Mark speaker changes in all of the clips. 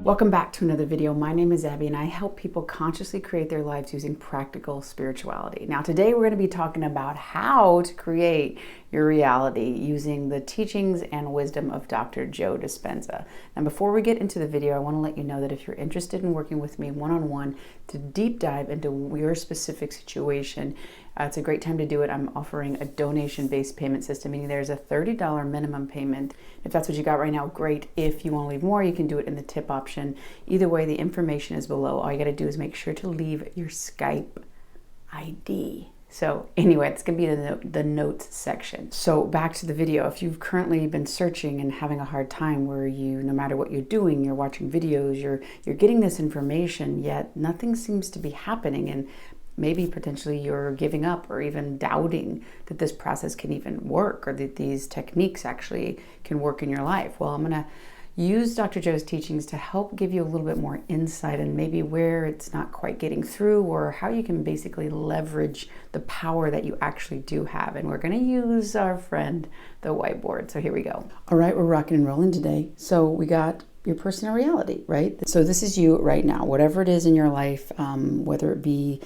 Speaker 1: Welcome back to another video. My name is Abby and I help people consciously create their lives using practical spirituality. Now today we're going to be talking about how to create your reality using the teachings and wisdom of Dr. Joe Dispenza. And before we get into the video, I want to let you know that if you're interested in working with me one-on-one to deep dive into your specific situation, it's a great time to do it. I'm offering a donation-based payment system, meaning there's a $30 minimum payment. If that's what you got right now, great. If you want to leave more, you can do it in the tip option. Either way, the information is below. All you got to do is make sure to leave your Skype ID. So anyway, it's going to be in the notes section. So back to the video. If you've currently been searching and having a hard time where no matter what you're doing, you're watching videos, you're getting this information, yet nothing seems to be happening, and maybe potentially you're giving up or even doubting that this process can even work or that these techniques actually can work in your life. Well, I'm going to use Dr. Joe's teachings to help give you a little bit more insight and maybe where it's not quite getting through or how you can basically leverage the power that you actually do have. And we're going to use our friend, the whiteboard. So here we go. All right, we're rocking and rolling today. So we got your personal reality, right? So this is you right now, whatever it is in your life, whether it be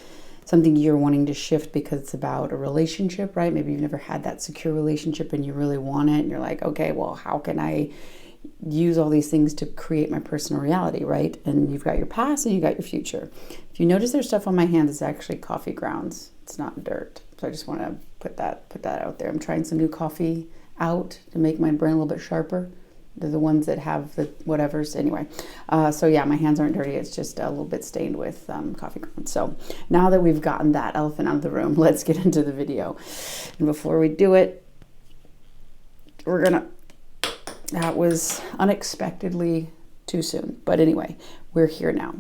Speaker 1: something you're wanting to shift because it's about a relationship, right? Maybe you've never had that secure relationship and you really want it. And you're like, okay, well, how can I use all these things to create my personal reality, right? And you've got your past and you got your future. If you notice there's stuff on my hand, it's actually coffee grounds. It's not dirt. So I just want to put that out there. I'm trying some new coffee out to make my brain a little bit sharper. They're the ones that have the whatevers. Anyway, so yeah, my hands aren't dirty. It's just a little bit stained with coffee grounds. So now that we've gotten that elephant out of the room, let's get into the video. And before we do it, that was unexpectedly too soon. But anyway, we're here now.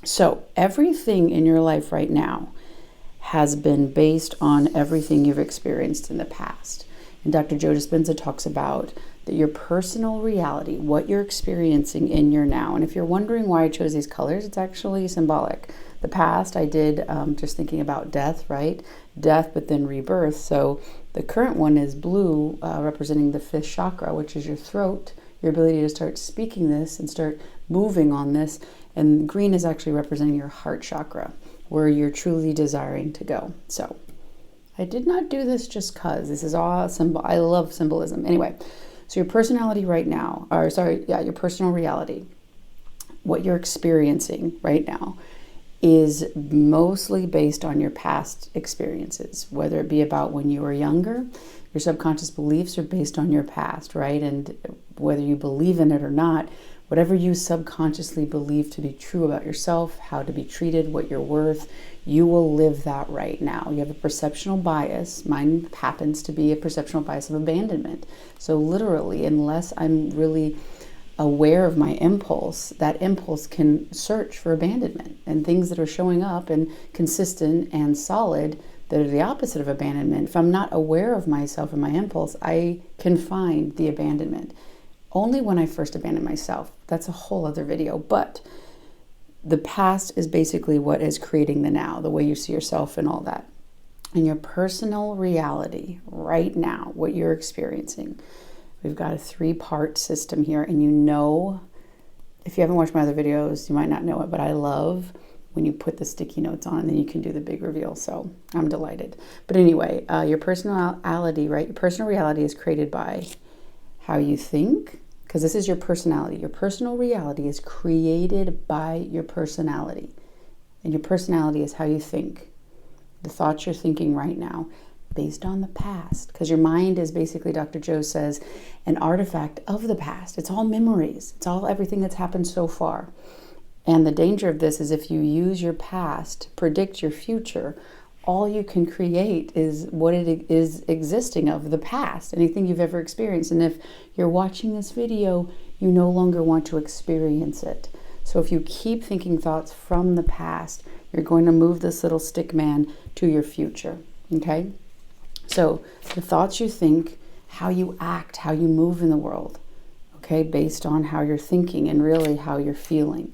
Speaker 1: So everything in your life right now has been based on everything you've experienced in the past. And Dr. Joe Dispenza talks about that your personal reality, what you're experiencing in your now. And if you're wondering why I chose these colors, it's actually symbolic. The past I did just thinking about death, right? Death, but then rebirth. So the current one is blue, representing the fifth chakra, which is your throat, your ability to start speaking this and start moving on this. And green is actually representing your heart chakra, where you're truly desiring to go. So I did not do this just because. This is all symbol. I love symbolism. Anyway, so your personality right now, your personal reality, what you're experiencing right now is mostly based on your past experiences, whether it be about when you were younger. Your subconscious beliefs are based on your past, right? And whether you believe in it or not, whatever you subconsciously believe to be true about yourself, how to be treated, what you're worth, you will live that right now. You have a perceptual bias. Mine happens to be a perceptual bias of abandonment. So literally, unless I'm really aware of my impulse, that impulse can search for abandonment and things that are showing up and consistent and solid that are the opposite of abandonment. If I'm not aware of myself and my impulse, I can find the abandonment. Only when I first abandoned myself. That's a whole other video. But the past is basically what is creating the now, the way you see yourself and all that. And your personal reality right now, what you're experiencing. We've got a 3-part system here. And you know, if you haven't watched my other videos, you might not know it, but I love when you put the sticky notes on and then you can do the big reveal. So I'm delighted. But anyway, your personality, right? Your personal reality is created by how you think, because this is your personality. Your personal reality is created by your personality. And your personality is how you think. The thoughts you're thinking right now, based on the past. Because your mind is basically, Dr. Joe says, an artifact of the past. It's all memories. It's all everything that's happened so far. And the danger of this is if you use your past to predict your future, all you can create is what it is existing of the past, anything you've ever experienced. And if you're watching this video, you no longer want to experience it. So if you keep thinking thoughts from the past, you're going to move this little stick man to your future, okay? So the thoughts you think, how you act, how you move in the world, okay, based on how you're thinking and really how you're feeling.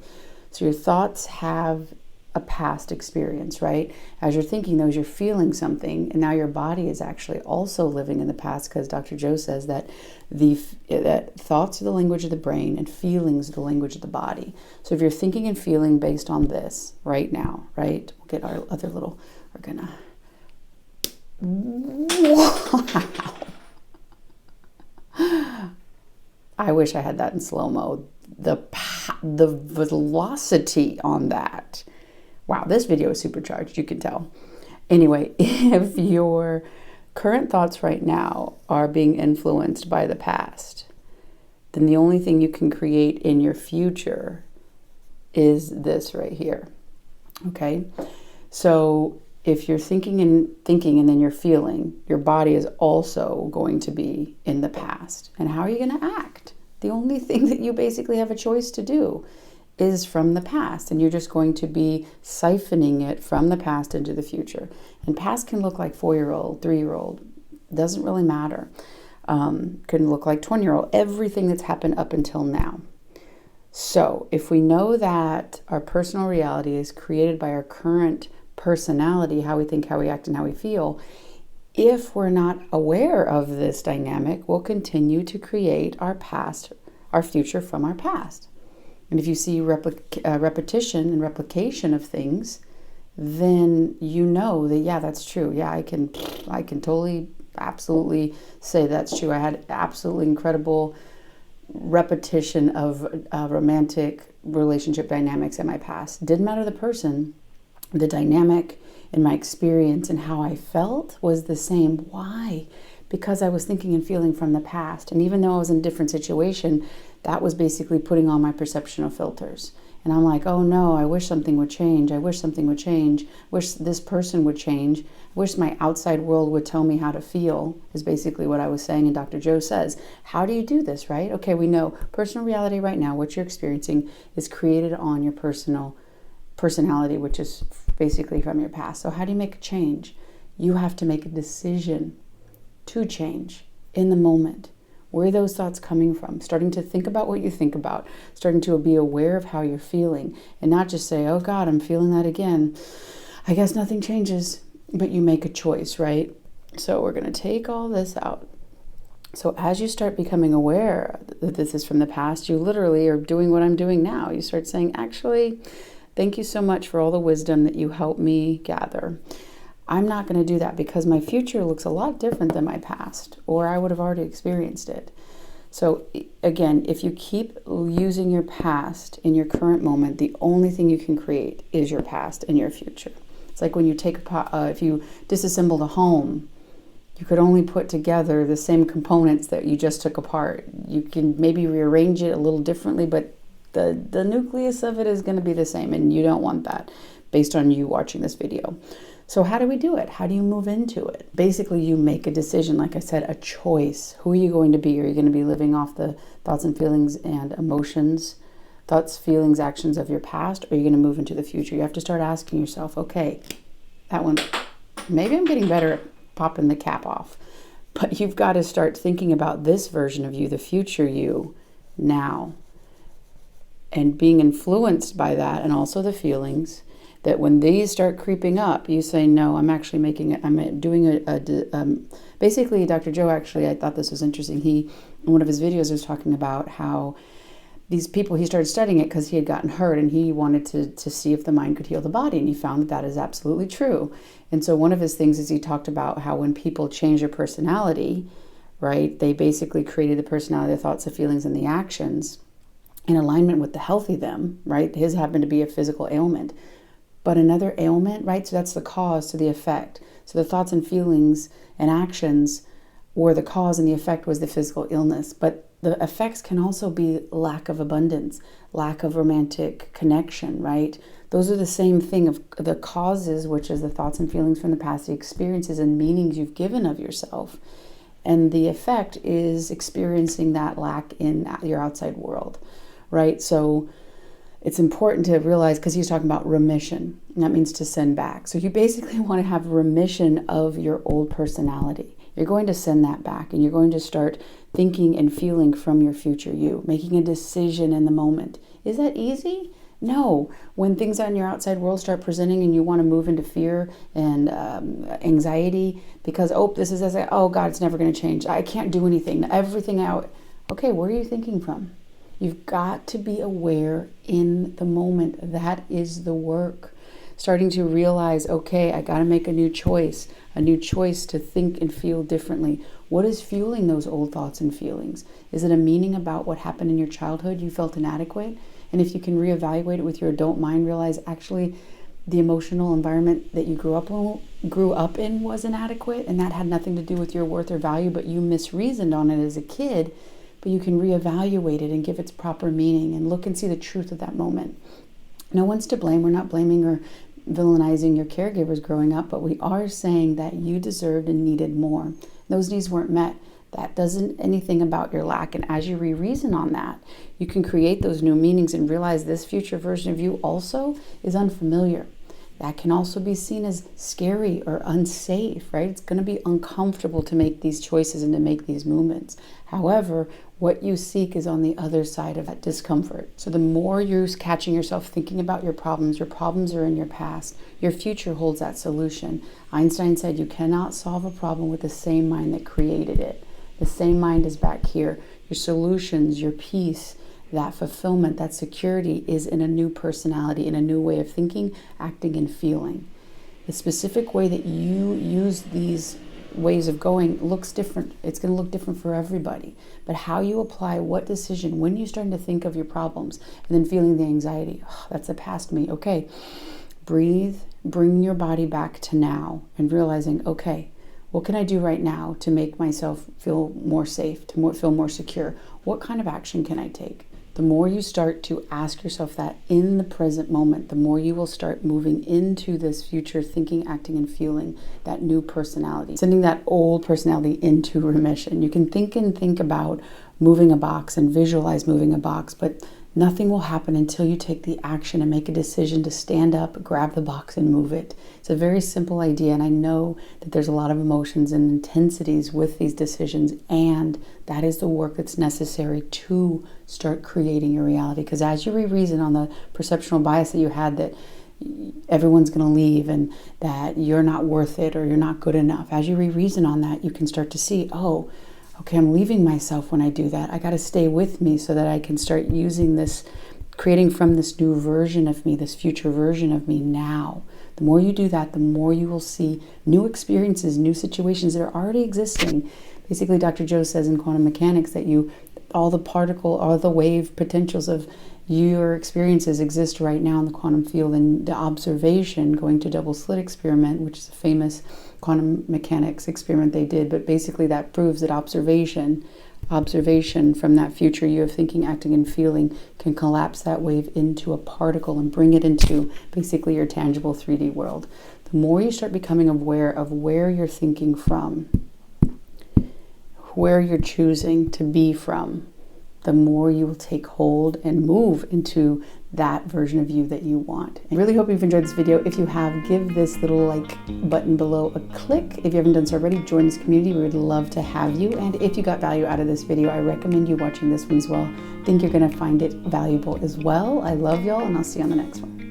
Speaker 1: So your thoughts have a past experience, right? As you're thinking those, you're feeling something, and now your body is actually also living in the past, because Dr. Joe says that that thoughts are the language of the brain and feelings are the language of the body. So if you're thinking and feeling based on this right now, right? We'll get our other little, we're gonna, wow. I wish I had that in slow-mo. The velocity on that. Wow, this video is supercharged, you can tell. Anyway, if your current thoughts right now are being influenced by the past, then the only thing you can create in your future is this right here. Okay? So if you're thinking and then you're feeling, your body is also going to be in the past. And how are you going to act? The only thing that you basically have a choice to do is from the past, and you're just going to be siphoning it from the past into the future. And past can look like 4-year-old, 3-year-old, doesn't really matter. Can look like 20-year-old, everything that's happened up until now. So if we know that our personal reality is created by our current personality, how we think, how we act, and how we feel, if we're not aware of this dynamic, we'll continue to create our past, our future from our past. And if you see repetition and replication of things, then you know that, yeah, that's true. Yeah, I can totally, absolutely say that's true. I had absolutely incredible repetition of romantic relationship dynamics in my past. Didn't matter the person, the dynamic and my experience and how I felt was the same. Why? Because I was thinking and feeling from the past. And even though I was in a different situation, that was basically putting on my perception of filters. And I'm like, oh no, I wish something would change. I wish something would change. Wish this person would change. Wish my outside world would tell me how to feel, is basically what I was saying. And Dr. Joe says, how do you do this, right? Okay, we know personal reality right now, what you're experiencing is created on your personality, which is basically from your past. So how do you make a change? You have to make a decision to change in the moment. Where are those thoughts coming from? Starting to think about what you think about, starting to be aware of how you're feeling, and not just say, oh God, I'm feeling that again. I guess nothing changes, but you make a choice, right? So we're going to take all this out. So as you start becoming aware that this is from the past, you literally are doing what I'm doing now. You start saying, actually, thank you so much for all the wisdom that you helped me gather. I'm not going to do that because my future looks a lot different than my past, or I would have already experienced it. So again, if you keep using your past in your current moment, the only thing you can create is your past and your future. It's like when you take if you disassembled a home, you could only put together the same components that you just took apart. You can maybe rearrange it a little differently, but the nucleus of it is going to be the same, and you don't want that based on you watching this video. So how do we do it? How do you move into it? Basically, you make a decision, like I said, a choice. Who are you going to be? Are you going to be living off the thoughts and feelings and emotions, thoughts, feelings, actions of your past, or are you going to move into the future? You have to start asking yourself, okay, that one, maybe I'm getting better at popping the cap off, but you've got to start thinking about this version of you, the future you, now, and being influenced by that, and also the feelings, that when these start creeping up, you say, no, I'm actually making it, I'm doing basically, Dr. Joe, actually, I thought this was interesting. He, in one of his videos, was talking about how these people, he started studying it because he had gotten hurt, and he wanted to see if the mind could heal the body, and he found that that is absolutely true. And so one of his things is he talked about how when people change their personality, right, they basically created the personality, the thoughts, the feelings, and the actions in alignment with the healthy them, right? His happened to be a physical ailment. But another ailment, right? So that's the cause to the effect. So the thoughts and feelings and actions were the cause, and the effect was the physical illness. But the effects can also be lack of abundance, lack of romantic connection, right? Those are the same thing of the causes, which is the thoughts and feelings from the past, the experiences and meanings you've given of yourself. And the effect is experiencing that lack in your outside world, right? So it's important to realize, because he's talking about remission, and that means to send back. So you basically want to have remission of your old personality. You're going to send that back, and you're going to start thinking and feeling from your future you, making a decision in the moment. Is that easy? No, when things on your outside world start presenting and you want to move into fear and anxiety because, oh, this is, oh God, it's never going to change. I can't do anything. Everything out. Okay, where are you thinking from? You've got to be aware in the moment. That is the work. Starting to realize, okay, I got to make a new choice to think and feel differently. What is fueling those old thoughts and feelings? Is it a meaning about what happened in your childhood? You felt inadequate? And if you can reevaluate it with your adult mind, realize actually the emotional environment that you grew up in was inadequate, and that had nothing to do with your worth or value, but you misreasoned on it as a kid. But you can reevaluate it and give its proper meaning and look and see the truth of that moment. No one's to blame. We're not blaming or villainizing your caregivers growing up, but we are saying that you deserved and needed more. Those needs weren't met. That doesn't anything about your lack. And as you re-reason on that, you can create those new meanings and realize this future version of you also is unfamiliar. That can also be seen as scary or unsafe, right? It's going to be uncomfortable to make these choices and to make these movements. However, what you seek is on the other side of that discomfort. So the more you're catching yourself thinking about your problems are in your past. Your future holds that solution. Einstein said you cannot solve a problem with the same mind that created it. The same mind is back here. Your solutions, your peace, that fulfillment, that security is in a new personality, in a new way of thinking, acting, and feeling. The specific way that you use these ways of going looks different. It's going to look different for everybody. But how you apply what decision, when you're starting to think of your problems and then feeling the anxiety, oh, that's the past me. Okay, breathe, bring your body back to now and realizing, okay, what can I do right now to make myself feel more safe, to feel more secure? What kind of action can I take? The more you start to ask yourself that in the present moment, the more you will start moving into this future thinking, acting, and feeling that new personality, sending that old personality into remission. You can think about moving a box and visualize moving a box, but nothing will happen until you take the action and make a decision to stand up, grab the box, and move it. It's a very simple idea, and I know that there's a lot of emotions and intensities with these decisions, and that is the work that's necessary to start creating your reality. Because as you re-reason on the perceptual bias that you had that everyone's going to leave and that you're not worth it or you're not good enough, as you re-reason on that, you can start to see, oh, okay, I'm leaving myself when I do that. I got to stay with me so that I can start using this, creating from this new version of me, this future version of me now. The more you do that, the more you will see new experiences, new situations that are already existing. Basically, Dr. Joe says in quantum mechanics that all the wave potentials of your experiences exist right now in the quantum field, and the observation, going to double slit experiment, which is a famous quantum mechanics experiment they did, but basically that proves that observation from that future you of thinking, acting, and feeling can collapse that wave into a particle and bring it into basically your tangible 3D world. The more you start becoming aware of where you're thinking from, where you're choosing to be from, the more you will take hold and move into that version of you that you want. I really hope you've enjoyed this video. If you have, give this little like button below a click. If you haven't done so already, join this community. We would love to have you. And if you got value out of this video, I recommend you watching this one as well. I think you're going to find it valuable as well. I love y'all, and I'll see you on the next one.